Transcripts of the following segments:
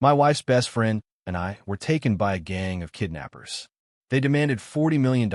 My wife's best friend and I were taken by a gang of kidnappers. They demanded $40 million,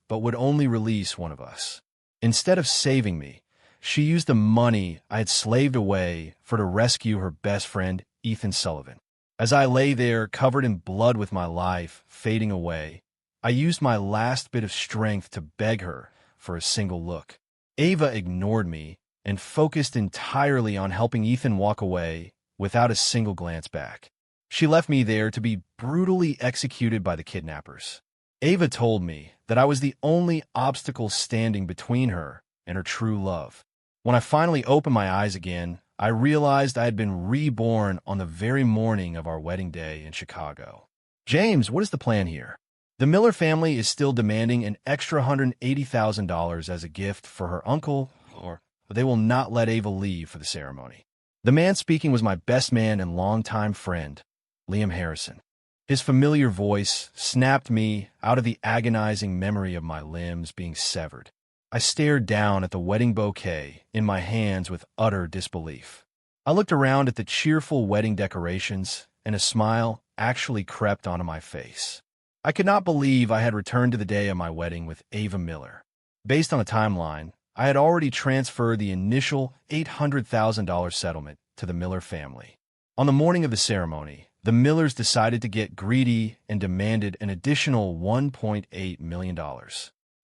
but would only release one of us. Instead of saving me, she used the money I had slaved away for to rescue her best friend, Ethan Sullivan. As I lay there, covered in blood with my life fading away, I used my last bit of strength to beg her for a single look. Ava ignored me and focused entirely on helping Ethan walk away without a single glance back. She left me there to be brutally executed by the kidnappers. Ava told me that I was the only obstacle standing between her and her true love. When I finally opened my eyes again, I realized I had been reborn on the very morning of our wedding day in Chicago. James, what is the plan here? The Miller family is still demanding an extra $180,000 as a gift for her uncle, or they will not let Ava leave for the ceremony. The man speaking was my best man and longtime friend, Liam Harrison. His familiar voice snapped me out of the agonizing memory of my limbs being severed. I stared down at the wedding bouquet in my hands with utter disbelief. I looked around at the cheerful wedding decorations, and a smile actually crept onto my face. I could not believe I had returned to the day of my wedding with Ava Miller. Based on a timeline, I had already transferred the initial $800,000 settlement to the Miller family. On the morning of the ceremony, the Millers decided to get greedy and demanded an additional $1.8 million.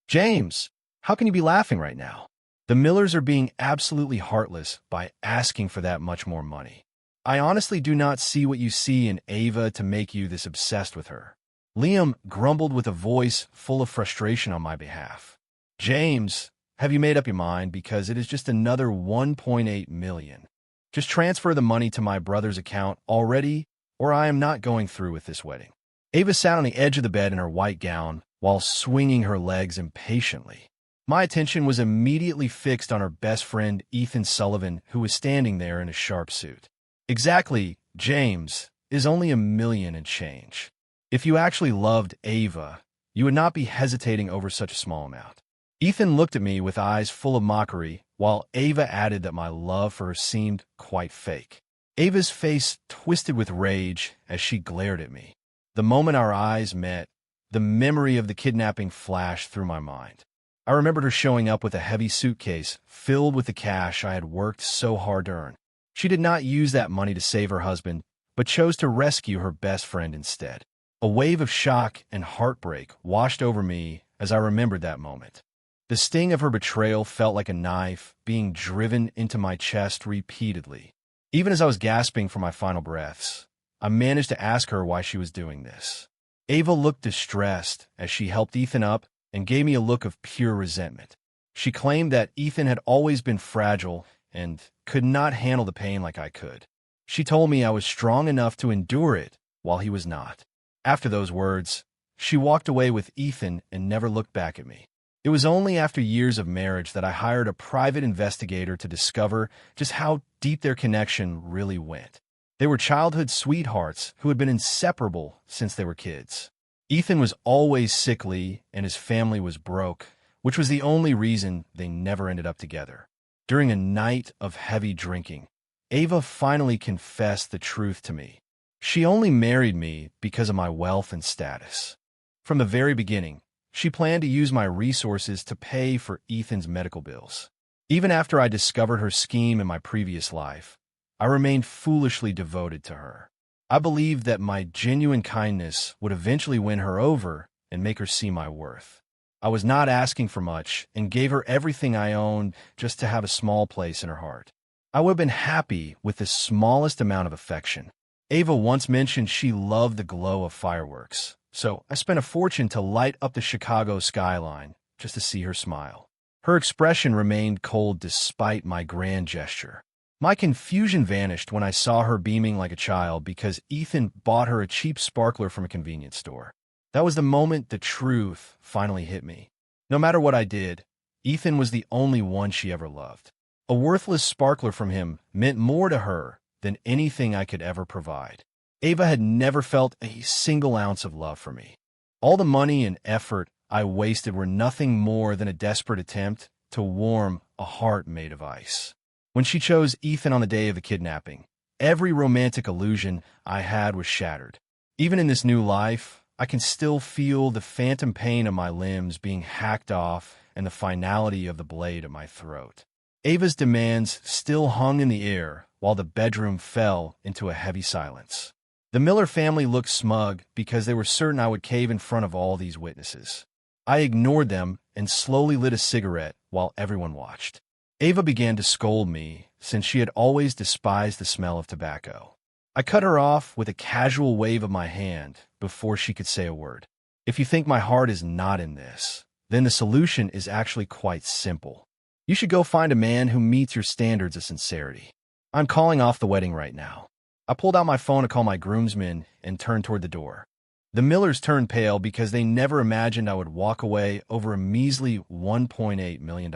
James, how can you be laughing right now? The Millers are being absolutely heartless by asking for that much more money. I honestly do not see what you see in Ava to make you this obsessed with her. Liam grumbled with a voice full of frustration on my behalf. James, have you made up your mind? Because it is just another $1.8 million. Just transfer the money to my brother's account already, or I am not going through with this wedding. Ava sat on the edge of the bed in her white gown while swinging her legs impatiently. My attention was immediately fixed on her best friend, Ethan Sullivan, who was standing there in a sharp suit. Exactly, James, is only $1 million and change. If you actually loved Ava, you would not be hesitating over such a small amount. Ethan looked at me with eyes full of mockery, while Ava added that my love for her seemed quite fake. Ava's face twisted with rage as she glared at me. The moment our eyes met, the memory of the kidnapping flashed through my mind. I remembered her showing up with a heavy suitcase filled with the cash I had worked so hard to earn. She did not use that money to save her husband, but chose to rescue her best friend instead. A wave of shock and heartbreak washed over me as I remembered that moment. The sting of her betrayal felt like a knife being driven into my chest repeatedly. Even as I was gasping for my final breaths, I managed to ask her why she was doing this. Ava looked distressed as she helped Ethan up and gave me a look of pure resentment. She claimed that Ethan had always been fragile and could not handle the pain like I could. She told me I was strong enough to endure it while he was not. After those words, she walked away with Ethan and never looked back at me. It was only after years of marriage that I hired a private investigator to discover just how deep their connection really went. They were childhood sweethearts who had been inseparable since they were kids. Ethan was always sickly and his family was broke, which was the only reason they never ended up together. During a night of heavy drinking, Ava finally confessed the truth to me. She only married me because of my wealth and status. From the very beginning, she planned to use my resources to pay for Ethan's medical bills. Even after I discovered her scheme in my previous life, I remained foolishly devoted to her. I believed that my genuine kindness would eventually win her over and make her see my worth. I was not asking for much and gave her everything I owned just to have a small place in her heart. I would have been happy with the smallest amount of affection. Ava once mentioned she loved the glow of fireworks, so I spent a fortune to light up the Chicago skyline just to see her smile. Her expression remained cold despite my grand gesture. My confusion vanished when I saw her beaming like a child because Ethan bought her a cheap sparkler from a convenience store. That was the moment the truth finally hit me. No matter what I did, Ethan was the only one she ever loved. A worthless sparkler from him meant more to her than anything I could ever provide. Ava had never felt a single ounce of love for me. All the money and effort I wasted were nothing more than a desperate attempt to warm a heart made of ice. When she chose Ethan on the day of the kidnapping, Every romantic illusion I had was shattered. Even in this new life, I can still feel the phantom pain of my limbs being hacked off and the finality of the blade at my throat. Ava's demands still hung in the air while the bedroom fell into a heavy silence. The Miller family looked smug because they were certain I would cave in front of all these witnesses. I ignored them and slowly lit a cigarette while everyone watched. Ava began to scold me since she had always despised the smell of tobacco. I cut her off with a casual wave of my hand before she could say a word. If you think my heart is not in this, then the solution is actually quite simple. You should go find a man who meets your standards of sincerity. I'm calling off the wedding right now. I pulled out my phone to call my groomsmen and turned toward the door. The Millers turned pale because they never imagined I would walk away over a measly $1.8 million.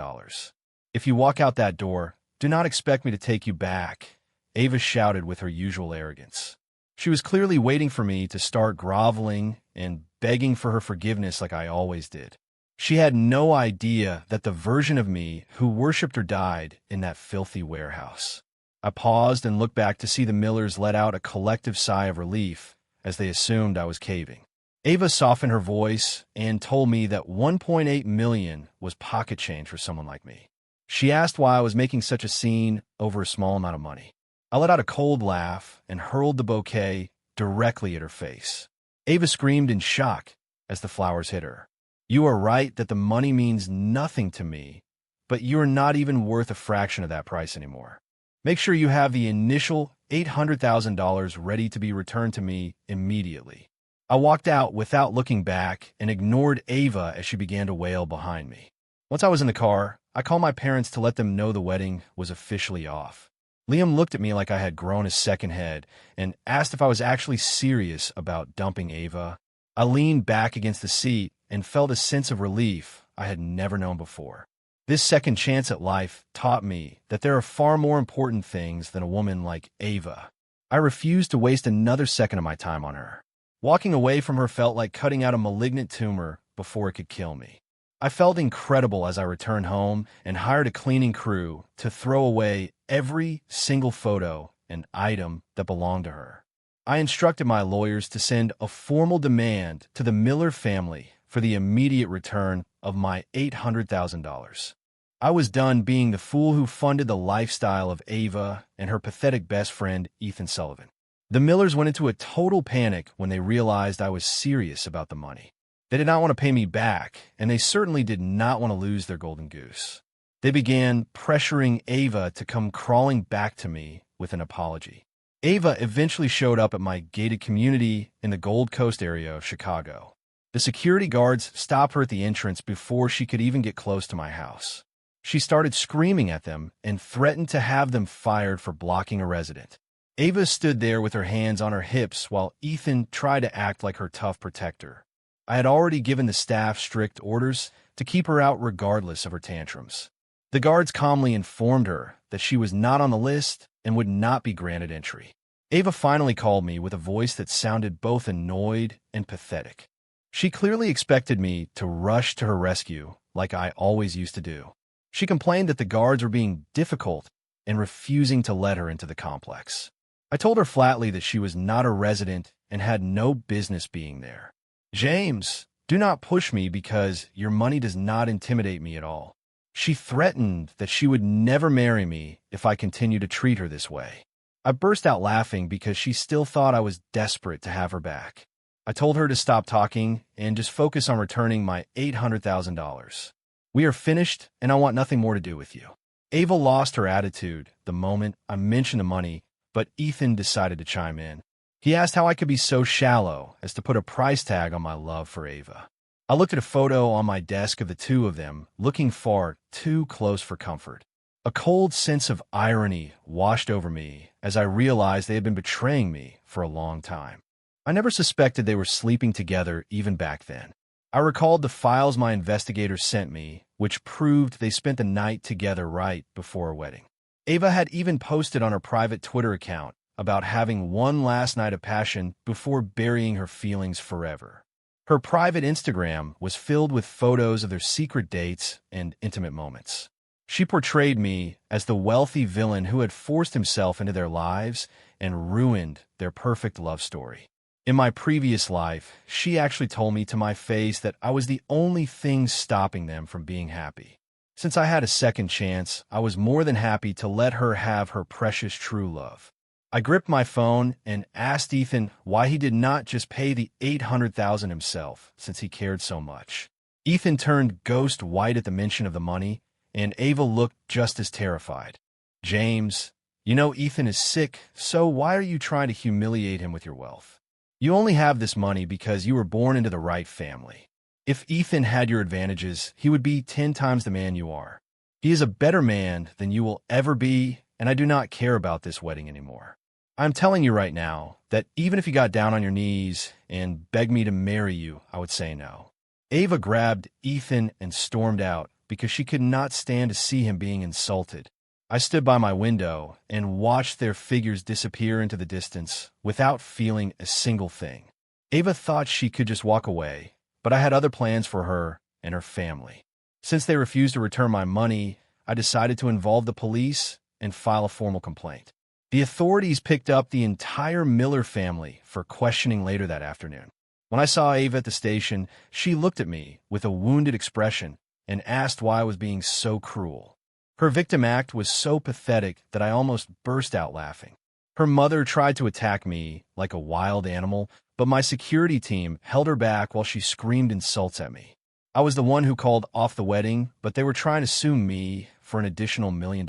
If you walk out that door, do not expect me to take you back, Ava shouted with her usual arrogance. She was clearly waiting for me to start groveling and begging for her forgiveness like I always did. She had no idea that the version of me who worshipped her died in that filthy warehouse. I paused and looked back to see the Millers let out a collective sigh of relief as they assumed I was caving. Ava softened her voice and told me that $1.8 million was pocket change for someone like me. She asked why I was making such a scene over a small amount of money. I let out a cold laugh and hurled the bouquet directly at her face. Ava screamed in shock as the flowers hit her. You are right that the money means nothing to me, but you are not even worth a fraction of that price anymore. Make sure you have the initial $800,000 ready to be returned to me immediately. I walked out without looking back and ignored Ava as she began to wail behind me. Once I was in the car, I called my parents to let them know the wedding was officially off. Liam looked at me like I had grown a second head and asked if I was actually serious about dumping Ava. I leaned back against the seat and felt a sense of relief I had never known before. This second chance at life taught me that there are far more important things than a woman like Ava. I refused to waste another second of my time on her. Walking away from her felt like cutting out a malignant tumor before it could kill me. I felt incredible as I returned home and hired a cleaning crew to throw away every single photo and item that belonged to her. I instructed my lawyers to send a formal demand to the Miller family for the immediate return of my $800,000. I was done being the fool who funded the lifestyle of Ava and her pathetic best friend, Ethan Sullivan. The Millers went into a total panic when they realized I was serious about the money. They did not want to pay me back, and they certainly did not want to lose their golden goose. They began pressuring Ava to come crawling back to me with an apology. Ava eventually showed up at my gated community in the Gold Coast area of Chicago. The security guards stopped her at the entrance before she could even get close to my house. She started screaming at them and threatened to have them fired for blocking a resident. Ava stood there with her hands on her hips while Ethan tried to act like her tough protector. I had already given the staff strict orders to keep her out regardless of her tantrums. The guards calmly informed her that she was not on the list and would not be granted entry. Ava finally called me with a voice that sounded both annoyed and pathetic. She clearly expected me to rush to her rescue like I always used to do. She complained that the guards were being difficult and refusing to let her into the complex. I told her flatly that she was not a resident and had no business being there. James, do not push me because your money does not intimidate me at all. She threatened that she would never marry me if I continued to treat her this way. I burst out laughing because she still thought I was desperate to have her back. I told her to stop talking and just focus on returning my $800,000. We are finished, and I want nothing more to do with you. Ava lost her attitude the moment I mentioned the money, but Ethan decided to chime in. He asked how I could be so shallow as to put a price tag on my love for Ava. I looked at a photo on my desk of the two of them, looking far too close for comfort. A cold sense of irony washed over me as I realized they had been betraying me for a long time. I never suspected they were sleeping together even back then. I recalled the files my investigators sent me, which proved they spent the night together right before a wedding. Ava had even posted on her private Twitter account about having one last night of passion before burying her feelings forever. Her private Instagram was filled with photos of their secret dates and intimate moments. She portrayed me as the wealthy villain who had forced himself into their lives and ruined their perfect love story. In my previous life, she actually told me to my face that I was the only thing stopping them from being happy. Since I had a second chance, I was more than happy to let her have her precious true love. I gripped my phone and asked Ethan why he did not just pay the $800,000 himself, since he cared so much. Ethan turned ghost white at the mention of the money, and Ava looked just as terrified. James, you know Ethan is sick, so why are you trying to humiliate him with your wealth? You only have this money because you were born into the right family. If Ethan had your advantages, he would be 10 times the man you are. He is a better man than you will ever be, and I do not care about this wedding anymore. I'm telling you right now that even if you got down on your knees and begged me to marry you, I would say no. Ava grabbed Ethan and stormed out because she could not stand to see him being insulted. I stood by my window and watched their figures disappear into the distance without feeling a single thing. Ava thought she could just walk away, but I had other plans for her and her family. Since they refused to return my money, I decided to involve the police and file a formal complaint. The authorities picked up the entire Miller family for questioning later that afternoon. When I saw Ava at the station, she looked at me with a wounded expression and asked why I was being so cruel. Her victim act was so pathetic that I almost burst out laughing. Her mother tried to attack me like a wild animal, but my security team held her back while she screamed insults at me. I was the one who called off the wedding, but they were trying to sue me for an additional $1 million.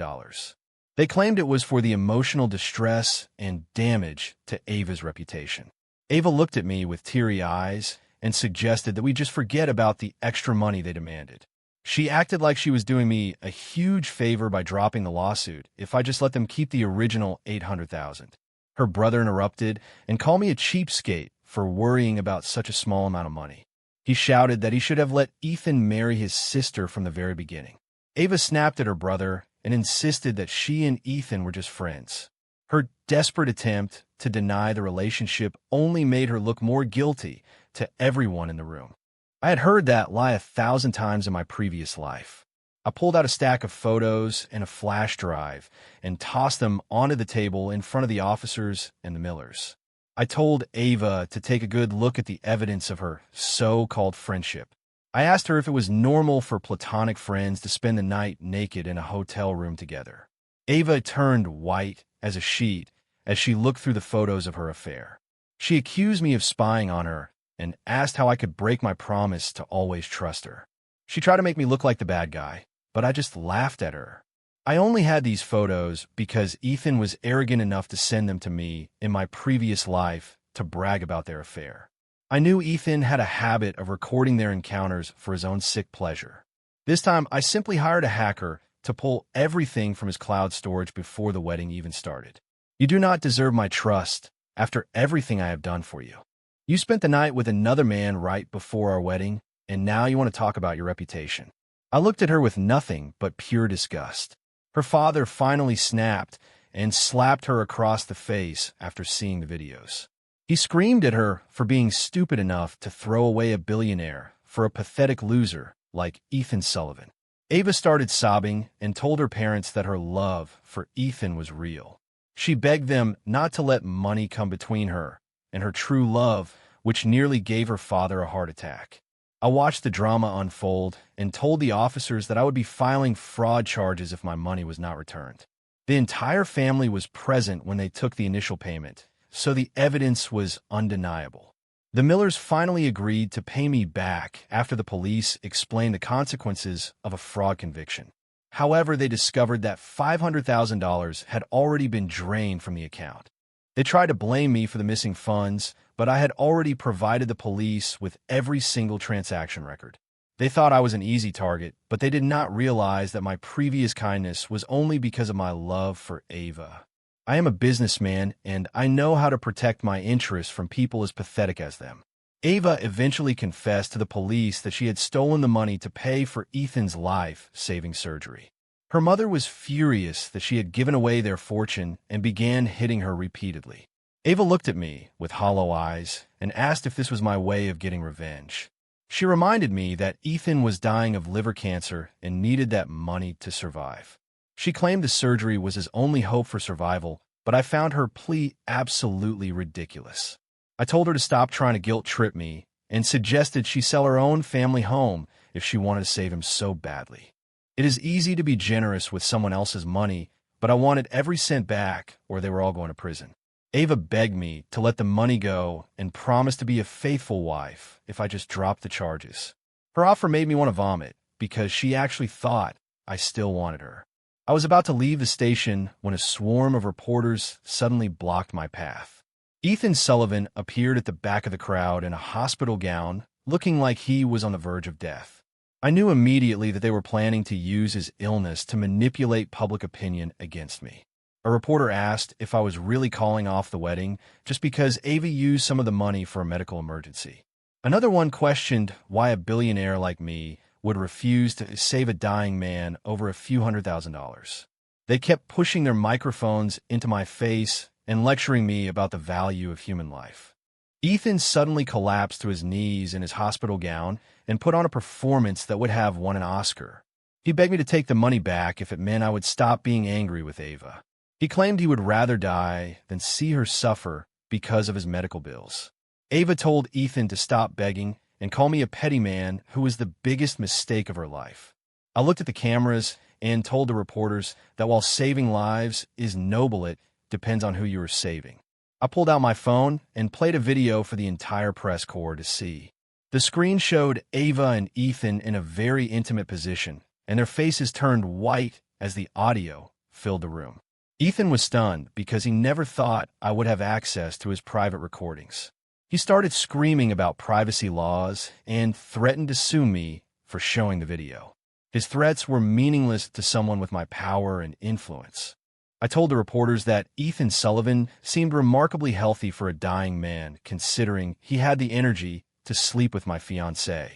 They claimed it was for the emotional distress and damage to Ava's reputation. Ava looked at me with teary eyes and suggested that we just forget about the extra money they demanded. She acted like she was doing me a huge favor by dropping the lawsuit if I just let them keep the original $800,000. Her brother interrupted and called me a cheapskate for worrying about such a small amount of money. He shouted that he should have let Ethan marry his sister from the very beginning. Ava snapped at her brother and insisted that she and Ethan were just friends. Her desperate attempt to deny the relationship only made her look more guilty to everyone in the room. I had heard that lie 1,000 times in my previous life. I pulled out a stack of photos and a flash drive and tossed them onto the table in front of the officers and the Millers. I told Ava to take a good look at the evidence of her so-called friendship. I asked her if it was normal for platonic friends to spend the night naked in a hotel room together. Ava turned white as a sheet as she looked through the photos of her affair. She accused me of spying on her and asked how I could break my promise to always trust her. She tried to make me look like the bad guy, but I just laughed at her. I only had these photos because Ethan was arrogant enough to send them to me in my previous life to brag about their affair. I knew Ethan had a habit of recording their encounters for his own sick pleasure. This time, I simply hired a hacker to pull everything from his cloud storage before the wedding even started. You do not deserve my trust after everything I have done for you. You spent the night with another man right before our wedding, and now you want to talk about your reputation. I looked at her with nothing but pure disgust. Her father finally snapped and slapped her across the face after seeing the videos. He screamed at her for being stupid enough to throw away a billionaire for a pathetic loser like Ethan Sullivan. Ava started sobbing and told her parents that her love for Ethan was real. She begged them not to let money come between her and her true love, which nearly gave her father a heart attack. I watched the drama unfold and told the officers that I would be filing fraud charges if my money was not returned. The entire family was present when they took the initial payment, so the evidence was undeniable. The Millers finally agreed to pay me back after the police explained the consequences of a fraud conviction. However, they discovered that $500,000 had already been drained from the account. They tried to blame me for the missing funds, but I had already provided the police with every single transaction record. They thought I was an easy target, but they did not realize that my previous kindness was only because of my love for Ava. I am a businessman, and I know how to protect my interests from people as pathetic as them. Ava eventually confessed to the police that she had stolen the money to pay for Ethan's life-saving surgery. Her mother was furious that she had given away their fortune and began hitting her repeatedly. Ava looked at me with hollow eyes and asked if this was my way of getting revenge. She reminded me that Ethan was dying of liver cancer and needed that money to survive. She claimed the surgery was his only hope for survival, but I found her plea absolutely ridiculous. I told her to stop trying to guilt-trip me and suggested she sell her own family home if she wanted to save him so badly. It is easy to be generous with someone else's money, but I wanted every cent back or they were all going to prison. Ava begged me to let the money go and promised to be a faithful wife if I just dropped the charges. Her offer made me want to vomit because she actually thought I still wanted her. I was about to leave the station when a swarm of reporters suddenly blocked my path. Ethan Sullivan appeared at the back of the crowd in a hospital gown, looking like he was on the verge of death. I knew immediately that they were planning to use his illness to manipulate public opinion against me. A reporter asked if I was really calling off the wedding just because Ava used some of the money for a medical emergency. Another one questioned why a billionaire like me would refuse to save a dying man over a few $100,000. They kept pushing their microphones into my face and lecturing me about the value of human life. Ethan suddenly collapsed to his knees in his hospital gown and put on a performance that would have won an Oscar. He begged me to take the money back if it meant I would stop being angry with Ava. He claimed he would rather die than see her suffer because of his medical bills. Ava told Ethan to stop begging and call me a petty man who was the biggest mistake of her life. I looked at the cameras and told the reporters that while saving lives is noble, it depends on who you are saving. I pulled out my phone and played a video for the entire press corps to see. The screen showed Ava and Ethan in a very intimate position, and their faces turned white as the audio filled the room. Ethan was stunned because he never thought I would have access to his private recordings. He started screaming about privacy laws and threatened to sue me for showing the video. His threats were meaningless to someone with my power and influence. I told the reporters that Ethan Sullivan seemed remarkably healthy for a dying man, considering he had the energy to sleep with my fiancée.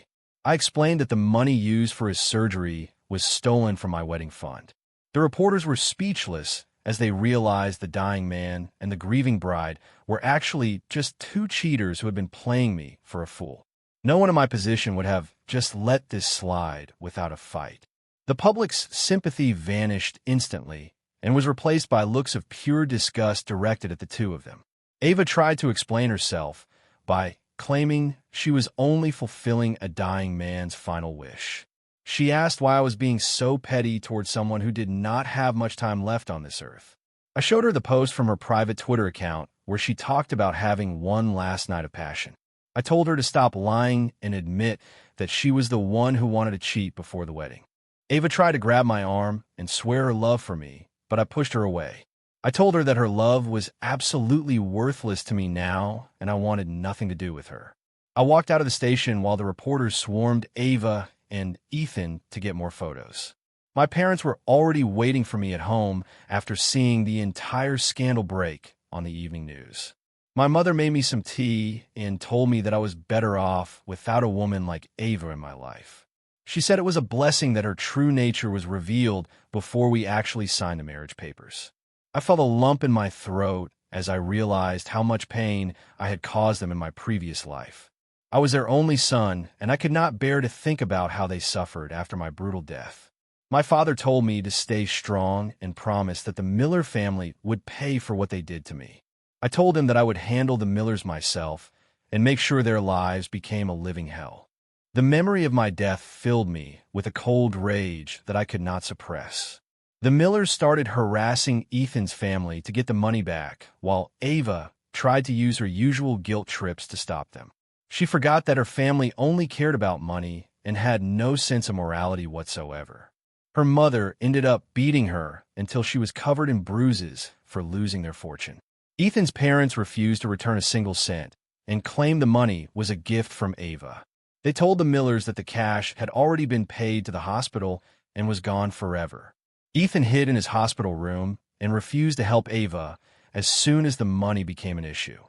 I explained that the money used for his surgery was stolen from my wedding fund. The reporters were speechless as they realized the dying man and the grieving bride were actually just two cheaters who had been playing me for a fool. No one in my position would have just let this slide without a fight. The public's sympathy vanished instantly and was replaced by looks of pure disgust directed at the two of them. Ava tried to explain herself by claiming she was only fulfilling a dying man's final wish. She asked why I was being so petty towards someone who did not have much time left on this earth. I showed her the post from her private Twitter account where she talked about having one last night of passion. I told her to stop lying and admit that she was the one who wanted to cheat before the wedding. Ava tried to grab my arm and swear her love for me, but I pushed her away. I told her that her love was absolutely worthless to me now, and I wanted nothing to do with her. I walked out of the station while the reporters swarmed Ava and Ethan to get more photos. My parents were already waiting for me at home after seeing the entire scandal break on the evening news. My mother made me some tea and told me that I was better off without a woman like Ava in my life. She said it was a blessing that her true nature was revealed before we actually signed the marriage papers. I felt a lump in my throat as I realized how much pain I had caused them in my previous life. I was their only son, and I could not bear to think about how they suffered after my brutal death. My father told me to stay strong and promised that the Miller family would pay for what they did to me. I told him that I would handle the Millers myself and make sure their lives became a living hell. The memory of my death filled me with a cold rage that I could not suppress. The Millers started harassing Ethan's family to get the money back, while Ava tried to use her usual guilt trips to stop them. She forgot that her family only cared about money and had no sense of morality whatsoever. Her mother ended up beating her until she was covered in bruises for losing their fortune. Ethan's parents refused to return a single cent and claimed the money was a gift from Ava. They told the Millers that the cash had already been paid to the hospital and was gone forever. Ethan hid in his hospital room and refused to help Ava as soon as the money became an issue.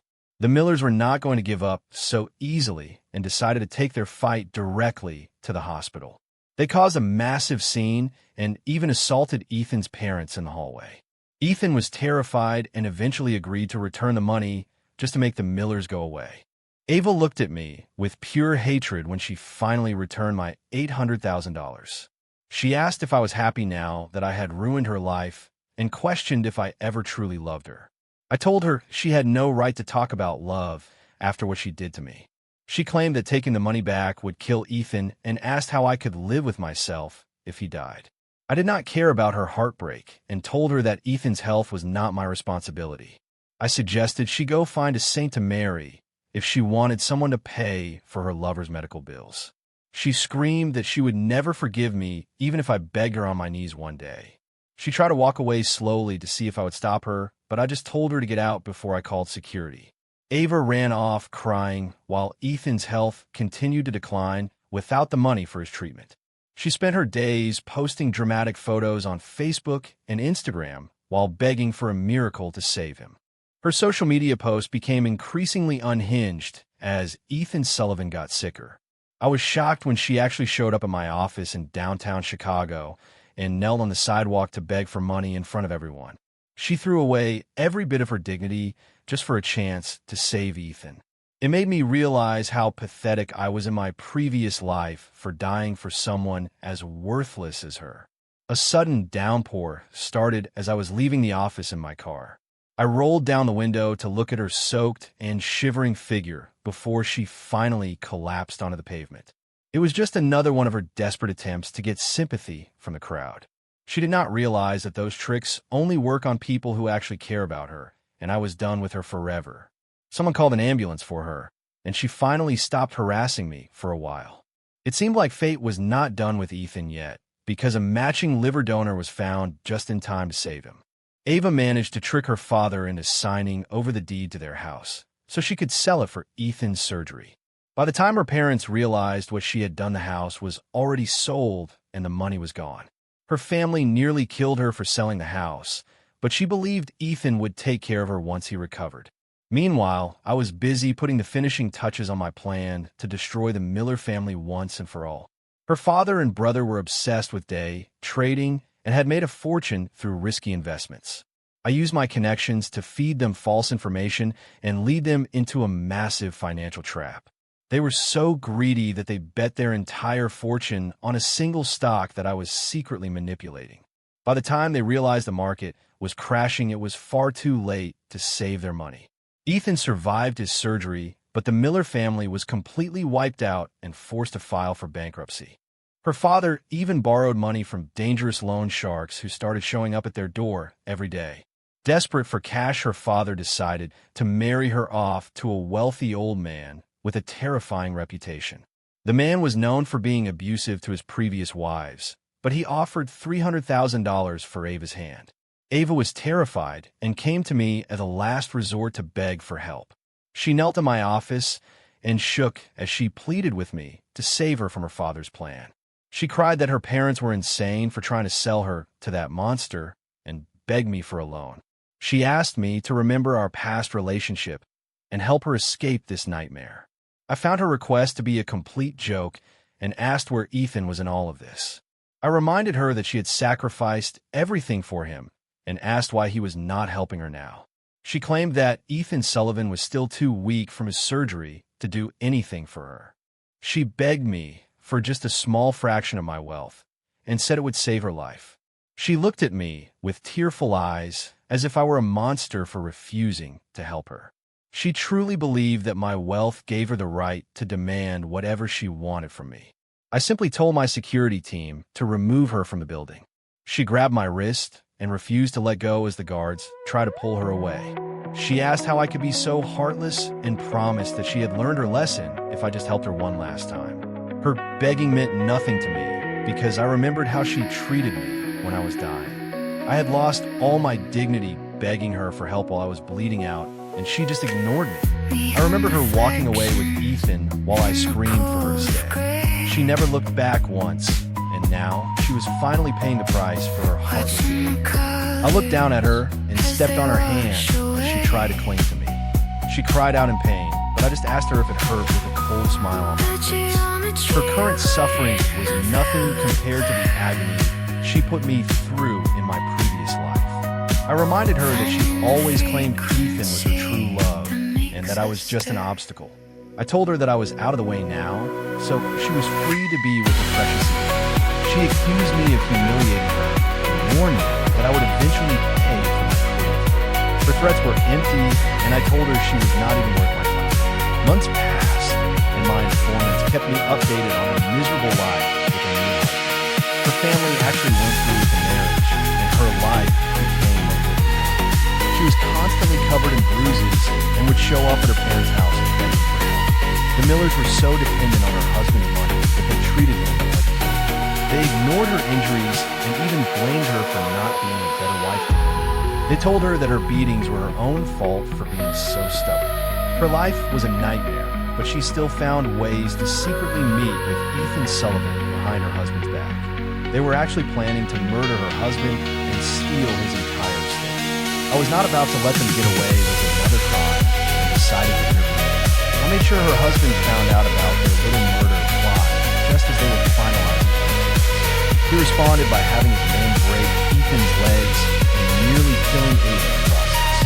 The Millers were not going to give up so easily and decided to take their fight directly to the hospital. They caused a massive scene and even assaulted Ethan's parents in the hallway. Ethan was terrified and eventually agreed to return the money just to make the Millers go away. Ava looked at me with pure hatred when she finally returned my $800,000. She asked if I was happy now that I had ruined her life and questioned if I ever truly loved her. I told her she had no right to talk about love after what she did to me. She claimed that taking the money back would kill Ethan and asked how I could live with myself if he died. I did not care about her heartbreak and told her that Ethan's health was not my responsibility. I suggested she go find a saint to marry if she wanted someone to pay for her lover's medical bills. She screamed that she would never forgive me even if I begged her on my knees one day. She tried to walk away slowly to see if I would stop her, but I just told her to get out before I called security. Ava ran off crying while Ethan's health continued to decline without the money for his treatment. She spent her days posting dramatic photos on Facebook and Instagram while begging for a miracle to save him. Her social media posts became increasingly unhinged as Ethan Sullivan got sicker. I was shocked when she actually showed up at my office in downtown Chicago and knelt on the sidewalk to beg for money in front of everyone. She threw away every bit of her dignity just for a chance to save Ethan. It made me realize how pathetic I was in my previous life for dying for someone as worthless as her. A sudden downpour started as I was leaving the office in my car. I rolled down the window to look at her soaked and shivering figure before she finally collapsed onto the pavement. It was just another one of her desperate attempts to get sympathy from the crowd. She did not realize that those tricks only work on people who actually care about her, and I was done with her forever. Someone called an ambulance for her, and she finally stopped harassing me for a while. It seemed like fate was not done with Ethan yet, because a matching liver donor was found just in time to save him. Ava managed to trick her father into signing over the deed to their house, so she could sell it for Ethan's surgery. By the time her parents realized what she had done, the house was already sold and the money was gone. Her family nearly killed her for selling the house, but she believed Ethan would take care of her once he recovered. Meanwhile, I was busy putting the finishing touches on my plan to destroy the Miller family once and for all. Her father and brother were obsessed with day trading and had made a fortune through risky investments. I used my connections to feed them false information and lead them into a massive financial trap. They were so greedy that they bet their entire fortune on a single stock that I was secretly manipulating. By the time they realized the market was crashing, it was far too late to save their money. Ethan survived his surgery, but the Miller family was completely wiped out and forced to file for bankruptcy. Her father even borrowed money from dangerous loan sharks who started showing up at their door every day. Desperate for cash, her father decided to marry her off to a wealthy old man with a terrifying reputation. The man was known for being abusive to his previous wives, but he offered $300,000 for Ava's hand. Ava was terrified and came to me as a last resort to beg for help. She knelt in my office and shook as she pleaded with me to save her from her father's plan. She cried that her parents were insane for trying to sell her to that monster and begged me for a loan. She asked me to remember our past relationship and help her escape this nightmare. I found her request to be a complete joke and asked where Ethan was in all of this. I reminded her that she had sacrificed everything for him and asked why he was not helping her now. She claimed that Ethan Sullivan was still too weak from his surgery to do anything for her. She begged me for just a small fraction of my wealth and said it would save her life. She looked at me with tearful eyes as if I were a monster for refusing to help her. She truly believed that my wealth gave her the right to demand whatever she wanted from me. I simply told my security team to remove her from the building. She grabbed my wrist and refused to let go as the guards tried to pull her away. She asked how I could be so heartless and promised that she had learned her lesson if I just helped her one last time. Her begging meant nothing to me because I remembered how she treated me when I was dying. I had lost all my dignity begging her for help while I was bleeding out, and she just ignored me. I remember her walking away with Ethan while I screamed for her to stay. She never looked back once, and now she was finally paying the price for her heartless behavior. I looked down at her and stepped on her hand as she tried to cling to me. She cried out in pain, but I just asked her if it hurt with a cold smile on my face. Her current suffering was nothing compared to the agony she put me through in my previous life. I reminded her that she always claimed Ethan was her true love and that I was just an obstacle. I told her that I was out of the way now, so she was free to be with her precious Eva. She accused me of humiliating her and warned me that I would eventually pay for my cruelty. Her threats were empty, and I told her she was not even worth my time. Months passed, and my informants kept me updated on her miserable life with a new husband. Her family actually went through with the marriage, and her life became a living hell. She was constantly covered in bruises and would show up at her parents' house and beg for help. The Millers were so dependent on her husband's money that they treated him like a king. They ignored her injuries and even blamed her for not being a better wife to them. They told her that her beatings were her own fault for being so stubborn. Her life was a nightmare, but she still found ways to secretly meet with Ethan Sullivan behind her husband's back. They were actually planning to murder her husband and steal his entire estate. I was not about to let them get away with another crime and decided to intervene. I made sure her husband found out about their little murder plot just as they were finalizing it. He responded by having his men break Ethan's legs and nearly killing Ava in the process.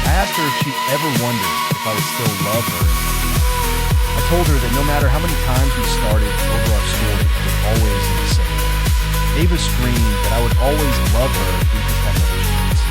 I asked her if she ever wondered if I would still love her. I told her that no matter how many times we started over our story, it was always in the same way. Ava screamed that I would always love her if we just had another chance.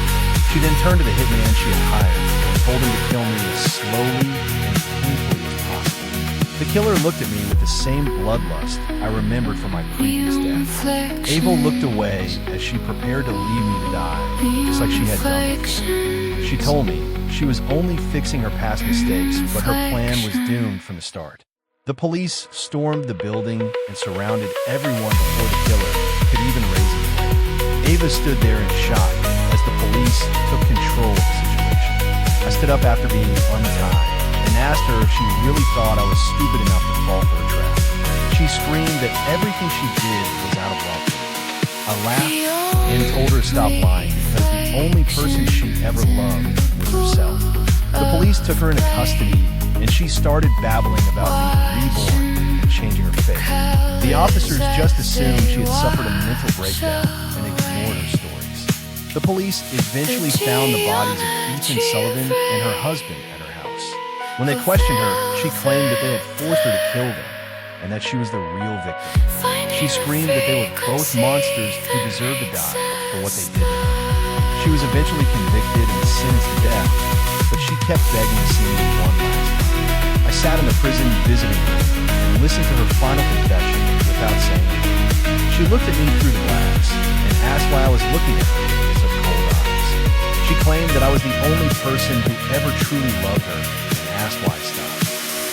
She then turned to the hitman she had hired and told him to kill me as slowly and painfully as possible. The killer looked at me with the same bloodlust I remembered from my previous death. Ava looked away as she prepared to leave me to die, just like she had done before. She told me she was only fixing her past mistakes, but her plan was doomed from the start. The police stormed the building and surrounded everyone before the killer could even raise his hand. Ava stood there in shock as the police took control of the situation. I stood up after being untied and asked her if she really thought I was stupid enough to fall for a trap. She screamed that everything she did was out of love for me. I laughed and told her to stop lying because the only person she ever loved was herself. The police took her into custody and she started babbling about being reborn and changing her fate. The officers just assumed she had suffered a mental breakdown and ignored her stories. The police eventually found the bodies of Ethan Sullivan and her husband at her house. When they questioned her, she claimed that they had forced her to kill them and that she was the real victim. She screamed that they were both monsters who deserved to die for what they did to her. She was eventually convicted and sentenced to death, but she kept begging to see me one last time. I sat in the prison visiting her and listened to her final confession without saying anything. She looked at me through the glass and asked why I was looking at her with such cold eyes. She claimed that I was the only person who ever truly loved her and asked why I stopped.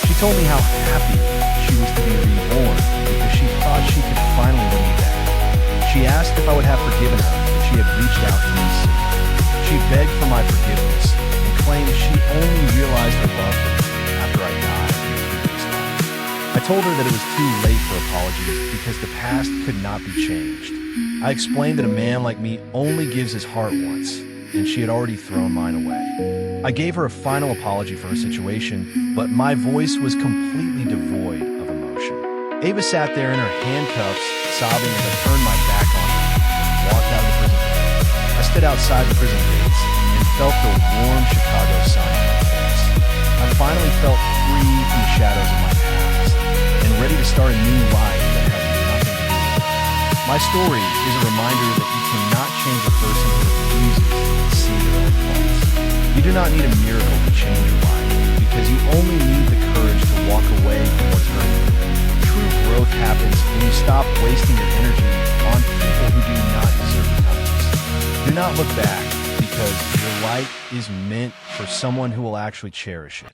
She told me how happy she was to be reborn because she thought she could finally win me back. She asked if I would have forgiven her if she had reached out to me sooner. She begged for my forgiveness and claimed she only realized her love for me after I died in the previous life. I told her that it was too late for apologies because the past could not be changed. I explained that a man like me only gives his heart once, and she had already thrown mine away. I gave her a final apology for her situation, but my voice was completely devoid of emotion. Ava sat there in her handcuffs, sobbing as I turned my back on her and walked out of the prison. I stood outside the prison gates and felt the warm Chicago sun on my face. I finally felt free from the shadows of my past and ready to start a new life that had nothing to do with it. My story is a reminder that you cannot change a person who refuses to see their own faults. You do not need a miracle to change your life because you only need the courage to walk away from what's hurting you. True growth happens when you stop wasting your energy on people who do not deserve your kindness. Do not look back because your light is meant for someone who will actually cherish it.